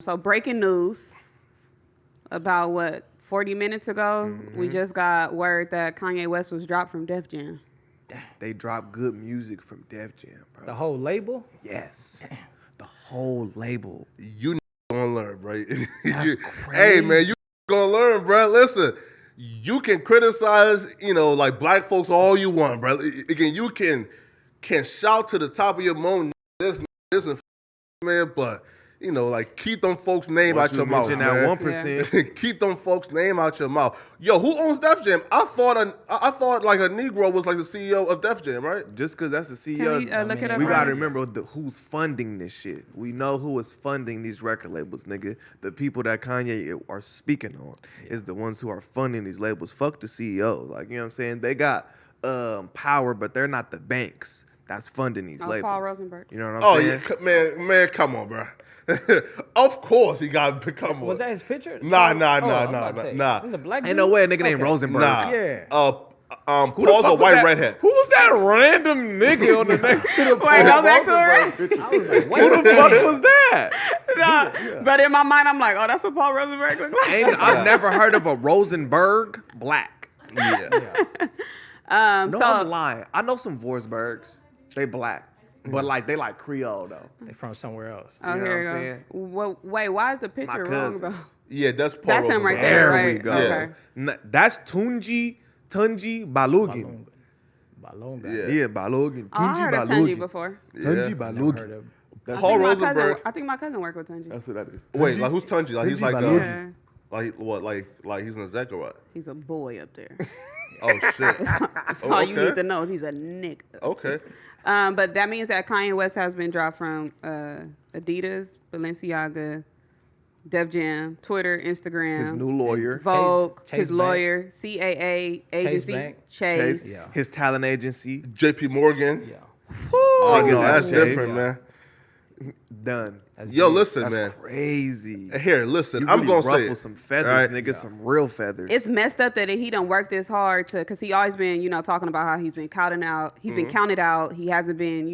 So breaking news about what 40 minutes ago, we just got word that Kanye West was dropped from Def Jam. They dropped good music from Def Jam, bro. The whole label? Yes. The whole label. You gonna learn, right? That's Hey, man, crazy. you gonna learn, bro. Listen, you can criticize, like black folks all you want, bro. Again, you can shout to the top of your moan, this and man, but like keep them folks' name Once out your you mouth, mention man. that 1%. Keep them folks' name out your mouth. Yo, who owns Def Jam? I thought like a Negro was like the CEO of Def Jam, right? Just because that's the Can CEO, we look it up? we right got to now? remember who's funding this shit. We know who is funding these record labels, nigga. The people that Kanye are speaking on is the ones who are funding these labels. Fuck the CEOs. Like, you know what I'm saying? They got power, but they're not the banks that's funding these labels. Paul Rosenberg. You know what I'm Oh saying? yeah, man, come on, bro. Of course he got to come on. Was that his picture? Nah. I was about to say, He's a black dude? Ain't no way a nigga named Okay. Rosenberg. Nah. Yeah. Who the Paul's fuck a was white that? redhead. Who was that random nigga on the next to the Wait, go back to it. I was like, wait. Who the fuck was that? Nah, but in my mind, I'm like, oh, that's what Paul Rosenberg looked like. I've never heard of a Rosenberg black. Yeah. No, so I'm lying. I know some Forsbergs. They black. But like they like Creole though. They from somewhere else. oh, you know here what I'm it goes. Well, wait, why is the picture wrong cousins. though? Yeah, that's Paul. That's him right Rosenberg. there, There we right? go. Okay. That's Tunji Balugin. Balonga. Yeah. Yeah, Balugin. Oh, I heard of Tunji before. Tunji Yeah. Never heard Balugin. of That's Paul I think my Rosenberg. cousin, I think my cousin worked with Tunji. That's what that is. Wait, like who's Tunji? Like he's Tunji like Balugin. Yeah, like what? Like he's an exec or what? he's a boy up there. Oh shit. That's Oh, all you okay. need to know is he's a nigga. Okay. But that means that Kanye West has been dropped from Adidas, Balenciaga, Def Jam, Twitter, Instagram, His new lawyer. Vogue, Chase his Bank. lawyer, CAA agency, Bank. Chase. Chase. Yeah. His talent agency. J.P. Morgan. Yeah. Oh Nigga, no, that's that's Chase. different, man. Done. That's Yo, big. listen, That's man. crazy. Here, listen. You I'm really gonna say ruffle it. some feathers, Right? nigga. Some real feathers. It's messed up that he done worked this hard because he always been, talking about how he's been counted out. He's been counted out. He hasn't been,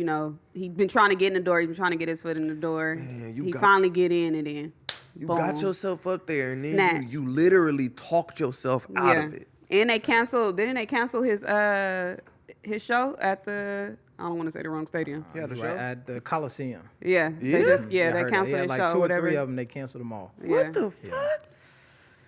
he's been trying to get in the door. He's been trying to get his foot in the door. Man, he finally get in and then you boom. got yourself up there, and then Snatch. you literally talked yourself out of it. And they canceled. Didn't they cancel his show at the? I don't want to say the wrong stadium. Yeah, the Right show. at the Coliseum. Yeah, Yeah? they just I they heard that. canceled Yeah, his like show. two or whatever. three of them, they canceled them all. Yeah. What the fuck?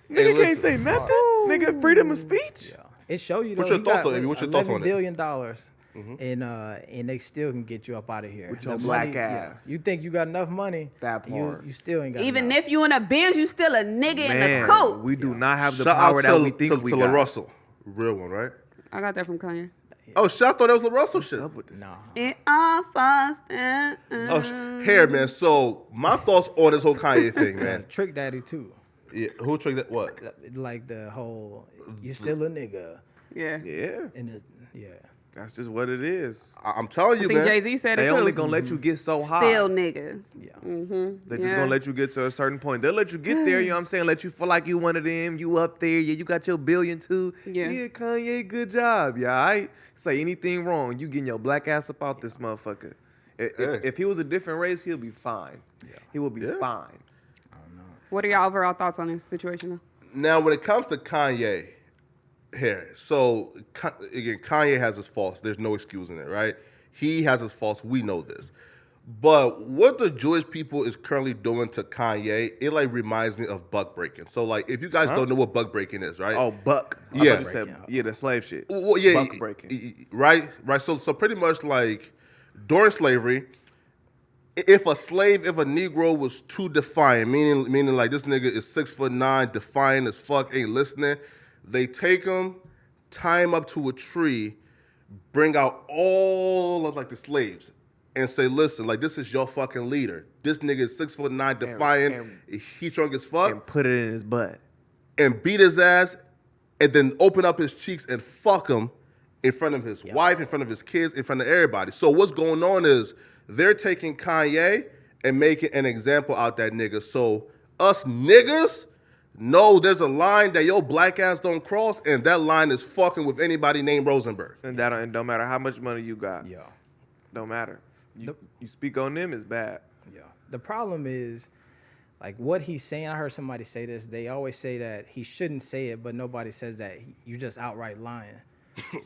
Hey, Nigga can't listen. say nothing. Nigga, freedom of speech. Yeah. It show you. What's though, your he thoughts got on it? What's your thoughts on $11 it? billion, and they still can get you up out of here With your The black money- ass. You think you got enough money? That part. You still ain't got. Even enough. if you in a biz, you still a nigga in Man, the coat. we do not have the Shout power out that to, we think to, we to got. LaRussell. Real one, right? I got that from Kanye. Oh shit, I thought that was LaRussell What's shit. up with this? Nah. It all falls Oh, here, man. So my thoughts on this whole Kanye thing, man. Trick Daddy too. Yeah, who tricked that? What? Like the whole, you still a nigga. Yeah. Yeah, And yeah. that's just what it is. I'm telling I you, think man. Jay Z said They it too. only gonna let you get so high. Still nigga. Yeah. They just Yeah. gonna let you get to a certain point. They'll let you get there, you know what I'm saying? Let you feel like you one of them. You up there. Yeah, you got your billion too. Yeah. Kanye, good job. Yeah, I say anything wrong, you getting your black ass up out this motherfucker. If he was a different race, he'll be fine. He will be Yeah. fine. What are y'all overall thoughts on this situation? Though? Now, when it comes to Kanye, here, so again, Kanye has his faults. There's no excusing it, right? He has his faults. We know this. But what the Jewish people is currently doing to Kanye, it like reminds me of buck breaking. So like, if you guys don't know what buck breaking is, right? Oh, buck. I Yeah. thought you said, yeah, the slave shit. Well, yeah, Buck breaking. right. So pretty much like during slavery, if a Negro was too defiant, meaning like this nigga is 6'9", defiant as fuck, ain't listening, they take him, tie him up to a tree, bring out all of like the slaves, and say, listen, like this is your fucking leader. This nigga is 6'9", defiant, he drunk as fuck, And put it in his butt. and beat his ass, and then open up his cheeks and fuck him in front of his wife, in front of his kids, in front of everybody. So what's going on is they're taking Kanye and making an example out that nigga. So us niggas know there's a line that your black ass don't cross, and that line is fucking with anybody named Rosenberg. And that and don't matter how much money you got. Yeah. Don't matter. You speak on them, it's bad. Yeah. The problem is like what he's saying. I heard somebody say this. They always say that he shouldn't say it, but nobody says that you just outright lying.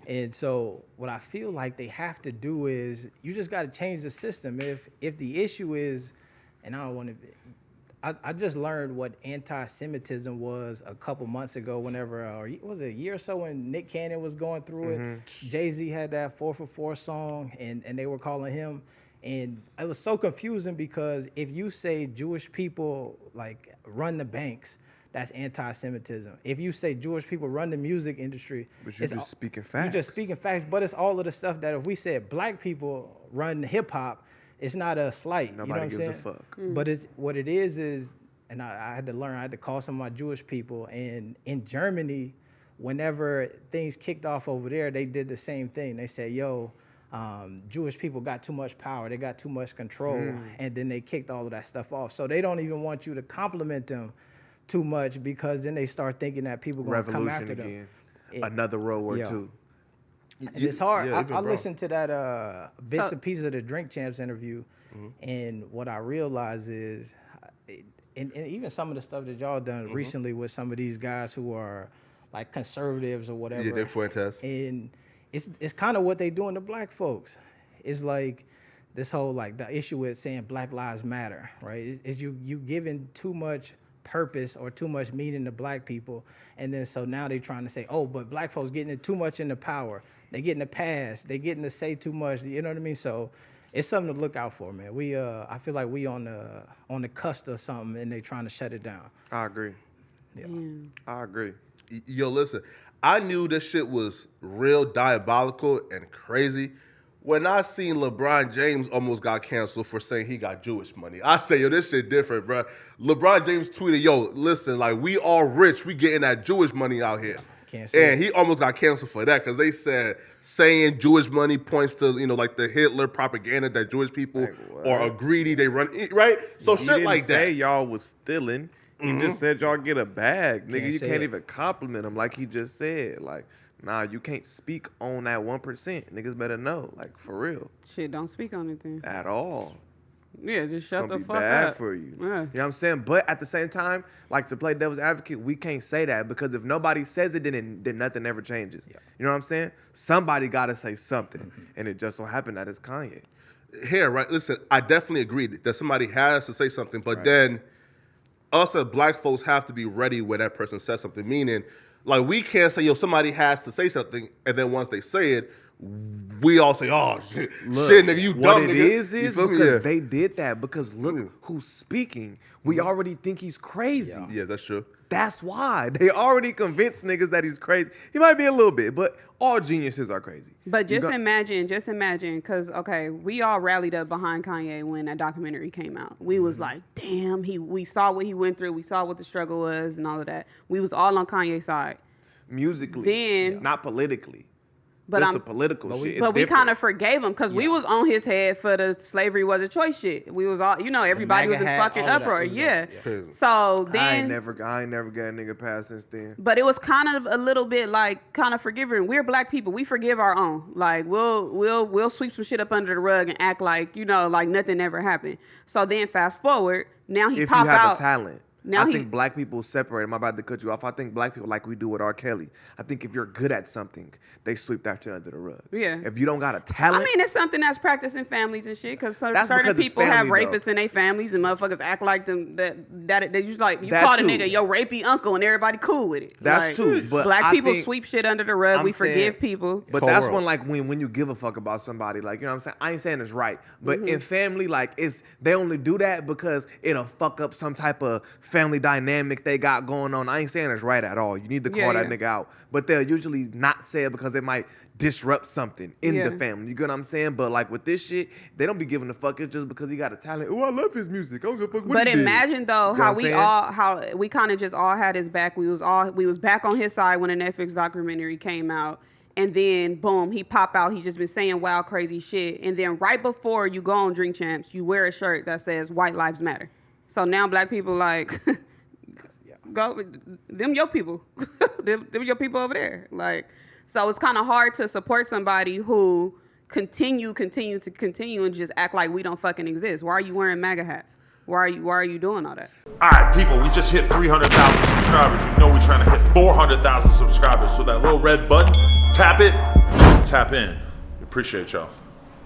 And so what I feel like they have to do is you just got to change the system. If the issue is, and I don't want to, I just learned what anti-Semitism was a couple months ago. Whenever, or was it a year or so when Nick Cannon was going through it? Jay-Z had that 4 for 4 song, and they were calling him. And it was so confusing because if you say Jewish people like run the banks, that's anti-Semitism. If you say Jewish people run the music industry, But you're just speaking facts. You're just speaking facts, but it's all of the stuff that if we said black people run hip hop, it's not a slight. Nobody you know what gives I'm a saying? fuck. But it's what it is, and I had to learn. I had to call some of my Jewish people, and in Germany, whenever things kicked off over there, they did the same thing. They said, "Yo, Jewish people got too much power. They got too much control," and then they kicked all of that stuff off. So they don't even want you to compliment them too much because then they start thinking that people going to come after again. them. Another World War Yeah. II. And it's hard. Yeah, I listened to that bits and pieces of the Drink Champs interview, Mm-hmm. and what I realized is, and even some of the stuff that y'all done Mm-hmm. recently with some of these guys who are like conservatives or whatever. Yeah, Nick Fuentes. And it's kind of what they doing to black folks. It's like this whole like the issue with saying Black Lives Matter, right? Is you giving too much purpose or too much meaning to black people, and then so now they trying to say, oh, but black folks getting it too much into power. They getting to pass. They getting to say too much. You know what I mean? So it's something to look out for, man. We I feel like we on the cusp of something, and they trying to shut it down. I agree. Yeah. I agree. Yo, listen, I knew this shit was real diabolical and crazy when I seen LeBron James almost got canceled for saying he got Jewish money. I say, yo, this shit different, bro. LeBron James tweeted, yo, listen, like, we all rich. We getting that Jewish money out here. Can't say And he almost got canceled for that because they said saying Jewish money points to, you know, like the Hitler propaganda that Jewish people are greedy, they run, right? So He shit didn't like say that. y'all was stealing. He just said y'all get a bag. Nigga, you say can't it. even compliment him like he just said. Like, nah, you can't speak on that 1%. Niggas better know. Like, for real. Shit, don't speak on it then. At all. Yeah, just shut Gonna the be fuck bad up. for you. Yeah. You know what I'm saying? But at the same time, like to play devil's advocate, we can't say that because if nobody says it, then nothing ever changes. You know what I'm saying? Somebody got to say something, and it just so happened that it's Kanye. Here, right? Listen, I definitely agree that somebody has to say something, but then us as black folks have to be ready when that person says something. Meaning, like, we can't say, yo, somebody has to say something, and then once they say it, we all say, oh, shit, shit nigga, you dumb, What it nigga. is You feel me? because Yeah. they did that because look who's speaking. We already think he's crazy. Yeah, that's true. That's why. They already convinced niggas that he's crazy. He might be a little bit, but all geniuses are crazy. But just imagine, because, okay, we all rallied up behind Kanye when that documentary came out. We was like, damn, we saw what he went through. We saw what the struggle was and all of that. We was all on Kanye's side. Musically, Then- not politically. But That's a political shit. It's But we different. kind of forgave him because we was on his head for the slavery was a choice shit. We was all, everybody was in MAGA hat, fucking all of that. uproar. We was Yeah. Crazy. So I ain't then, never got a nigga past since then. but it was kind of a little bit like kind of forgiving. We're black people. We forgive our own. Like we'll sweep some shit up under the rug and act like like nothing ever happened. So then fast forward, now he If pop you have out. a talent. Now I he- think black people separate. I'm about to cut you off. I think black people, like we do with R. Kelly, I think if you're good at something, they sweep that shit under the rug. Yeah. If you don't got a I talent, mean, it's something that's practiced in families and shit. Because That's certain because it's people have family, though. rapists in their families, and motherfuckers act like them that they just like you That call the too. nigga your rapey uncle, and everybody cool with it. That's Like, true, but black I people think- sweep shit under the rug. I'm We saying- forgive people. But Cold that's world. when like when you give a fuck about somebody, like, you know what I'm saying? I ain't saying it's right, but in family, like, they only do that because it'll fuck up some type of family dynamic they got going on. I ain't saying it's right at all. You need to call that nigga out, but they'll usually not say it because it might disrupt something in the Yeah. family. You get what I'm saying? But like with this shit, they don't be giving a fuck. It's just because he got a talent. Oh, I love his music. I don't give a fuck what But he did. imagine though You know how what I'm we saying? how we kind of just all had his back. We was back on his side when the Netflix documentary came out. And then boom, he pop out. He's just been saying wild, crazy shit. And then right before you go on Drink Champs, you wear a shirt that says White Lives Matter. So now black people like go them your people. them your people over there. Like, so it's kind of hard to support somebody who continue and just act like we don't fucking exist. Why are you wearing MAGA hats? Why are you doing all that? All right, people, we just hit 300,000 subscribers. You know we're trying to hit 400,000 subscribers. So that little red button, tap it, tap in. We appreciate y'all.